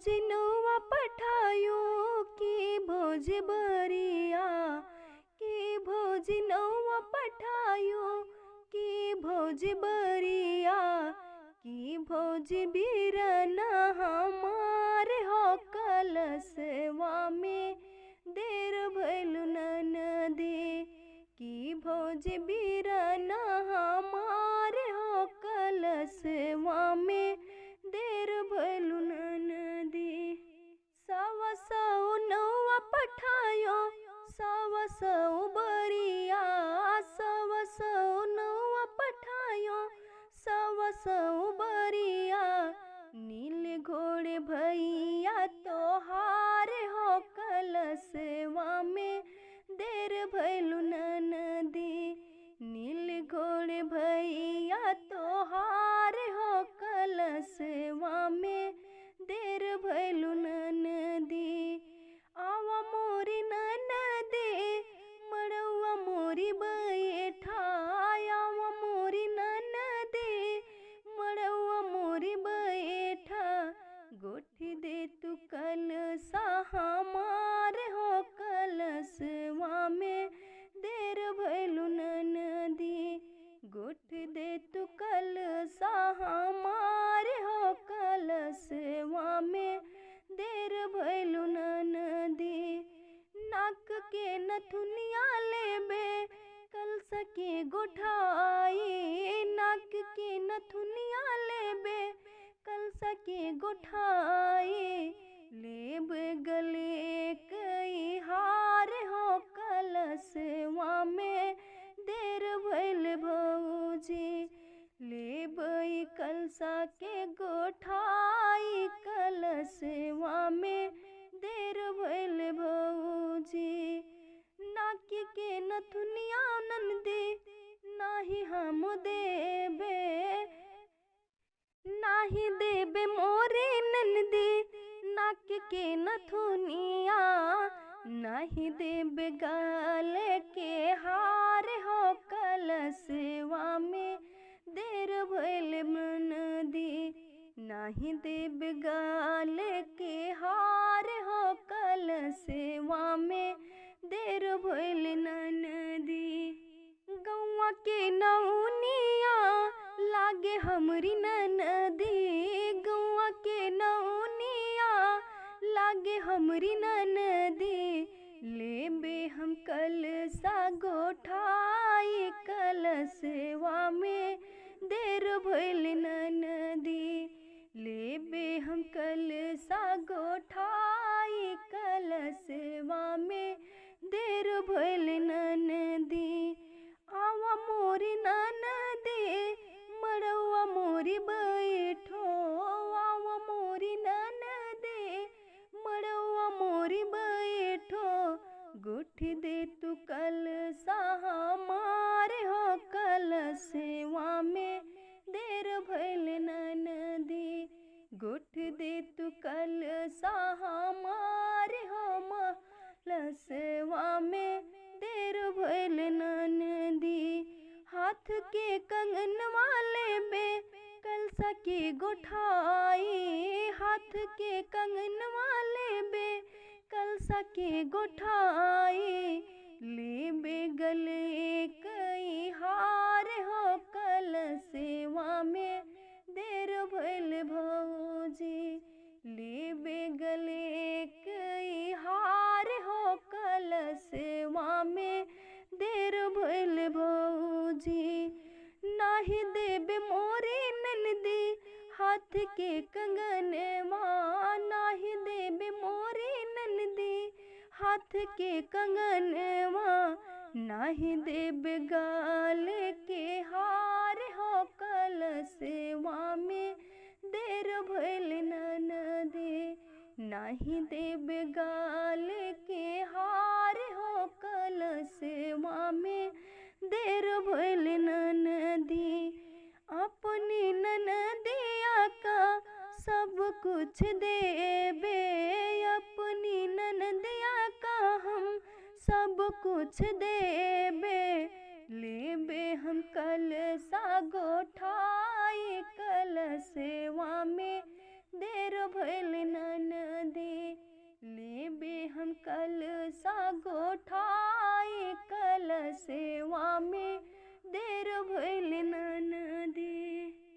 भोजनवा पठायो की भोज बरिया, की भोजनवा पठायो की भोज बरिया, की भोज बिरना हमार हो कलशवा में देर भइलु ननदी, की भोज बिरना हमार हो कलशवा में देर भइलु ननदी। सवा सौ नौवा पठायो सवा सौ बरिया, सवा सौ नौवा पठायो सवा सौ बरिया, नील घोड़े भैया तोहार हो कलशवा में देर भइलु ननदी, नील घोड़े भैया तोहार हो कलशवा में देर भइलु ननदी। आवा मोरी ननदी मड़उआ मोरी बैठा, आवा मोरी ननदी मड़उआ मोरी बैठा, गोठी दे तू कलशा हमार हो कलशवा में देर भइलु ननदी, गोठ दे तू कलशा हमार हो कलशवा में देर भइलु ननदी। नाक के नथुनिया लेबे कलशा के गोठाई, नाक के नथुनिया लेबे कलशा के गोठाई, लेबे गले कई हार हो कलशवा में देर भइल भौजी, लेबै कलशा के गोठाई कलशवा में देर भइल भौजी। नाकी के नथुनिया ननदी नाही हम देबे, नाही देबे मोरे ननदी नाक के नथुनिया, नाही देबे गले के हार हो कलशवा में देर भइल ननदी, नाही देबे गले के हार हो कलशवा में देर भइल ननदी। गौवा के नौनिया लागे हमरी ननदी, गौवा के नौनिया लागे हमरी ननदी, लेबे हम कलशा गोठाई कलशवा में देर भइल ननदी, लेबे हम कलशा गोठाई कलशवा में देर भइल ननदी। आवा मोरी ननदी मड़उआ मोरी बैठो, आवा मोरी ननदी मड़उआ मोरी बैठो, गोठी दे तू कलशा हमार हो कलशवा में देर भइल ननदी, गोठ दे तू कलशा हमार हो कलशवा में देर भइल ननदी। हाथ के कंगनवा लेबे कलशा के गोठाई, हाथ के कंगनवा लेबे कलशा के गोठाई, लेबे गले कई हार हो कलशवा में देर भइल भौजी, लेबे गले कई हार हो कलशवा में देर भइल भौजी। नाही देबे मोरे ननदी हाथ के कंगनवा, नाही देबे मोरे ननदी हाथ के कंगनवा, नाही देबे गाल के हार हो कलशवा में देर भइल ननदी, नाही देबे गाल के हार हो कलशवा में देर भइल ननदी। अपनी ननदिया का सब कुछ देबे, अपनी ननदिया का हम सब कुछ देबे, लेबे हम कलशा गोठाई कलशवा में देर भइल ननदी। कलसा गोठाई कलसेवा में देर भइल ना।